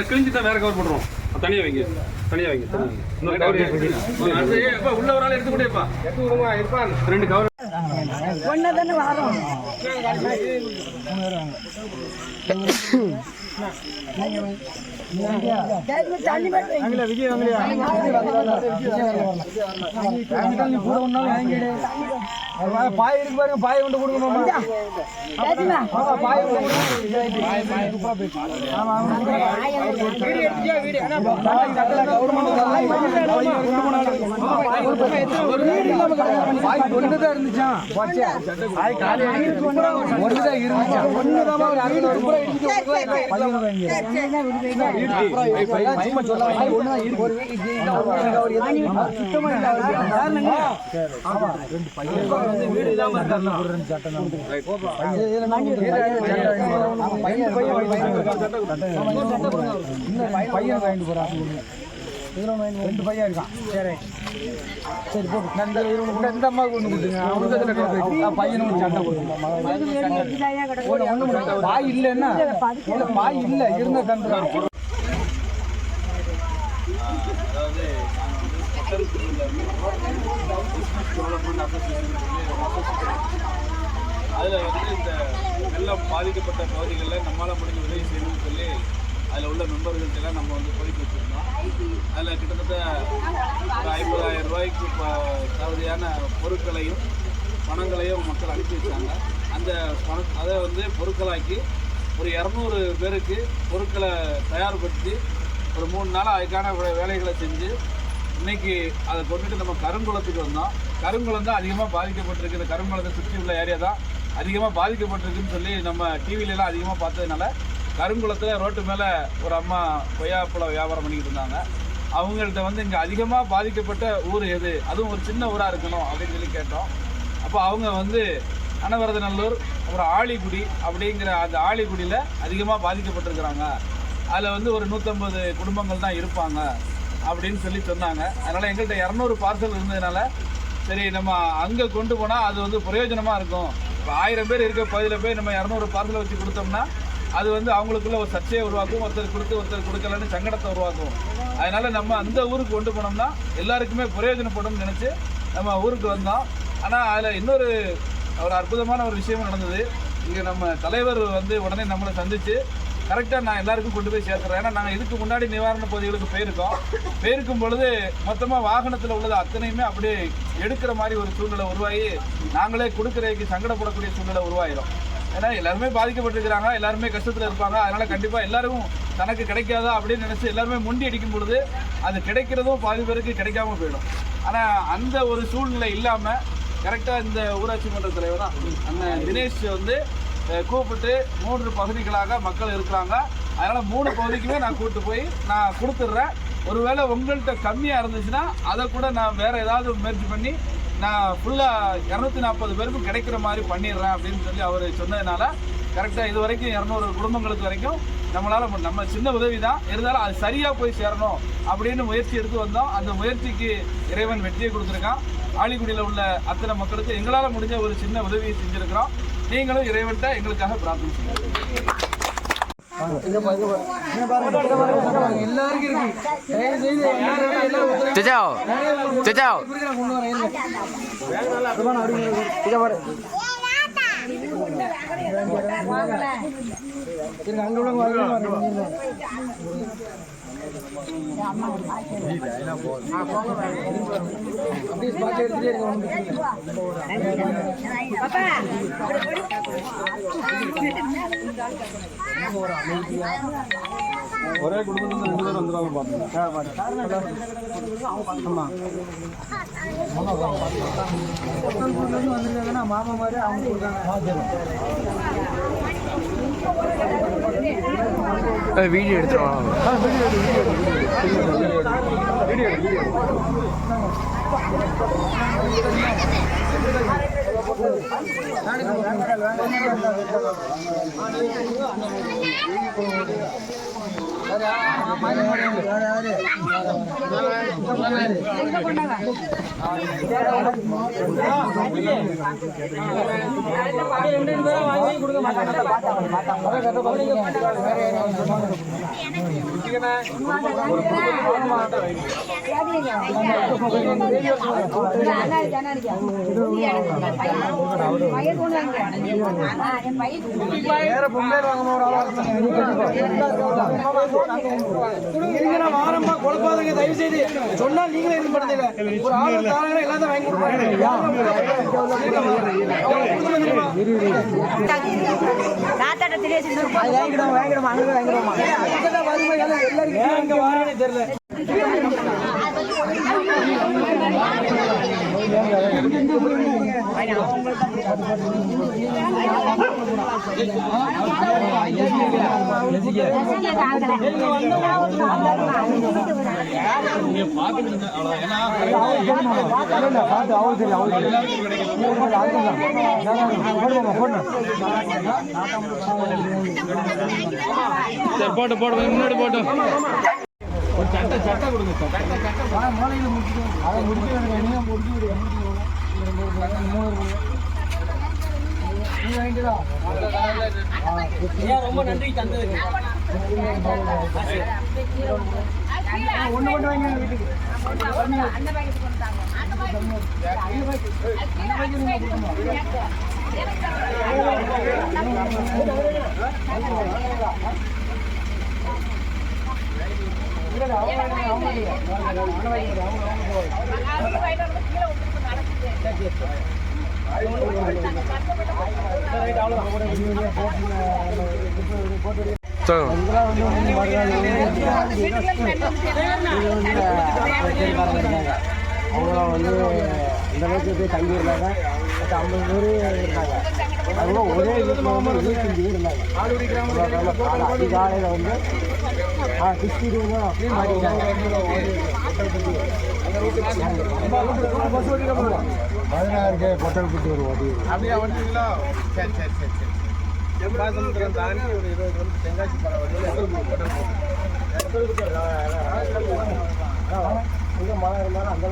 கிழிஞ்சிட்டா வேற கவர் பண்ணுறோம். தனியாக வைங்க, தனியாக வைங்க. உள்ள ஒரு ஆள் எடுத்துக்கிட்டேப்பா, எடுத்து விடுங்க. இருப்பான் 2 கவர் ஒன்று தானே வரும். பாய் இருக்கு பாருங்க, பாய் கொண்டு கொடுங்க. ஒண்ணுதான் இருந்துச்சா, பையன் வாங்கிட்டு போறான். 2 பையன் இருக்கான். சரி சரி போட்டு இந்த அம்மாவுக்கு ஒன்று கொடுத்துங்க. பையனும் சட்டை கொடுத்துங்க. பாய் இல்லைன்னா பாய் இல்லை இருந்த தந்து. அதாவது அதில் வந்து இந்த வெள்ளம் பாதிக்கப்பட்ட பகுதிகளில் நம்மளால் முடிஞ்ச உதவி செய்யணும்னு சொல்லி அதில் உள்ள மெம்பர்கள்ட்டெல்லாம் நம்ம வந்து கோரிக்கை வச்சுருந்தோம். அதில் கிட்டத்தட்ட ஒரு 50,000 ரூபாய்க்கு தகுதியான பொருட்களையும் பணங்களையும் மக்கள் அனுப்பி வச்சாங்க. அந்த அதை வந்து பொருட்களாக்கி ஒரு 200 பேருக்கு பொருட்களை தயார்படுத்தி ஒரு 3 நாள் அதுக்கான வேலைகளை செஞ்சு இன்றைக்கி அதை கொண்டுட்டு நம்ம கருங்குளத்துக்கு வந்தோம். கருங்குளம் தான் அதிகமாக பாதிக்கப்பட்டிருக்கு. இந்த கருங்குளத்தை சுற்றி உள்ள ஏரியா தான் அதிகமாக பாதிக்கப்பட்டிருக்குன்னு சொல்லி நம்ம டிவிலெலாம் அதிகமாக பார்த்ததுனால கருங்குளத்தில் ரோட்டு மேலே ஒரு அம்மா கொய்யாப்பழம் வியாபாரம் பண்ணிக்கிட்டு இருந்தாங்க. அவங்கள்ட்ட வந்து இங்கே அதிகமாக பாதிக்கப்பட்ட ஊர் எது, அதுவும் ஒரு சின்ன ஊராக இருக்கணும் அப்படின்னு சொல்லி கேட்டோம். அப்போ அவங்க வந்து அனவரதநல்லூர், அப்புறம் ஆழிக்குடி அப்படிங்கிற அந்த ஆழிக்குடியில் அதிகமாக பாதிக்கப்பட்டிருக்கிறாங்க. அதில் வந்து ஒரு 150 குடும்பங்கள் தான் இருப்பாங்க அப்படின்னு சொல்லி சொன்னாங்க. அதனால் எங்கள்கிட்ட 200 பார்சல் இருந்ததுனால சரி நம்ம அங்கே கொண்டு போனால் அது வந்து பிரயோஜனமாக இருக்கும். இப்போ 1000 பேர் இருக்க பகுதியில் போய் நம்ம 200 பார்சலை வச்சு கொடுத்தோம்னா அது வந்து அவங்களுக்குள்ள ஒரு சர்ச்சையை உருவாக்கும். ஒருத்தர் கொடுத்து ஒருத்தர் கொடுக்கலன்னு சங்கடத்தை உருவாக்கும். அதனால் நம்ம அந்த ஊருக்கு கொண்டு போனோம்னா எல்லாருக்குமே பிரயோஜனப்படும்னு நினச்சி நம்ம ஊருக்கு வந்தோம். ஆனால் அதில் இன்னொரு அற்புதமான ஒரு விஷயமும் நடந்தது. இங்கே நம்ம தலைவர் வந்து உடனே நம்மளை சந்தித்து கரெக்டாக நான் எல்லாருக்கும் கொண்டு போய் சேர்த்துறேன். ஏன்னா நாங்கள் இதுக்கு முன்னாடி நிவாரண பகுதிகளுக்கு போயிருக்கும் பொழுது மொத்தமாக வாகனத்தில் உள்ளது அத்தனையுமே அப்படியே எடுக்கிற மாதிரி ஒரு சூழ்நிலை உருவாகி நாங்களே கொடுக்குறதுக்கு சங்கடப்படக்கூடிய சூழ்நிலை உருவாயிடும். ஏன்னா எல்லாருமே பாதிக்கப்பட்டிருக்கிறாங்க, எல்லாருமே கஷ்டத்தில் இருப்பாங்க. அதனால் கண்டிப்பாக எல்லாரும் தனக்கு கிடைக்காதா அப்படின்னு நினச்சி எல்லாருமே முண்டி அடிக்கும் பொழுது அது கிடைக்கிறதும் பாதி பேருக்கு கிடைக்காம போயிடும். ஆனால் அந்த ஒரு சூழ்நிலை இல்லாமல் கரெக்டாக இந்த ஊராட்சி மன்ற தலைவர் தான் அண்ணன் தினேஷ் வந்து கூப்பிட்டு 3 பகுதிகளாக மக்கள் இருக்கிறாங்க. அதனால் 3 பகுதிக்குமே நான் கூப்பிட்டு போய் நான் கொடுத்துட்றேன். ஒருவேளை உங்கள்கிட்ட கம்மியாக இருந்துச்சுன்னா அதை கூட நான் வேறு ஏதாவது முயற்சி பண்ணி நான் ஃபுல்லாக 240 பேருக்கும் கிடைக்கிற மாதிரி பண்ணிடுறேன் அப்படின்னு சொல்லி அவர் சொன்னதுனால கரெக்டாக இது வரைக்கும் 200 குடும்பங்களுக்கு வரைக்கும் நம்மளால் நம்ம சின்ன உதவி தான் இருந்தாலும் அது சரியாக போய் சேரணும் அப்படின்னு முயற்சி எடுத்து வந்தோம். அந்த முயற்சிக்கு இறைவன் வெற்றியை கொடுத்துருக்கான். ஆழிக்குடியில் உள்ள அத்தனை மக்களுக்கு எங்களால் முடிஞ்ச ஒரு சின்ன உதவியை செஞ்சுருக்கிறோம். நீங்களும் இறைவன்கிட்ட எங்களுக்காக பிரார்த்தனை செய்யுங்க. ஒரே குடும்பத்தில் 2 பேர் வந்துடுவாங்க பார்த்தோம். ஆமாம் வந்துருக்காங்கன்னா மாமா மாதிரி அவங்க கொடுத்தாங்க. வீடியோ எடுத்துருவாங்க. வீடியோ வாரமா குழப்பாதீங்க தயவு செய்து சொன்னா நீங்களே இது பண்ணுங்க ஒரு ஆளு தாராங்க எல்லாத்தையும் வாங்கி கொடுப்பாங்க போட்டு போட்டு முன்னாடி போட்டு சட்டை கொடுங்க ரொம்ப நன்றி தந்ததுக்கு ஒண்ணு மட்டும் வாங்க வீட்டுக்கு அவங்க வந்து இந்த அளவுக்கு போய் தங்கியிருந்தாங்க 50 பேர் இருந்தாங்க அதுவும் ஒரே வீட்டில் வந்து 25 பேர் இருந்தாங்க அதிகாலையில் வந்து 60 ரூபா அப்படியே மாட்டிக்கிட்டாங்க 16 பொட்டல் குட்டி ஒரு ஓடி அப்படியே வந்துட்டீங்களா சரி சரி சரி சரி செம்பாசமுத்திரம் தாண்டி ஒரு 20 வந்து தென்காசி மழை இருந்தாலும் அந்த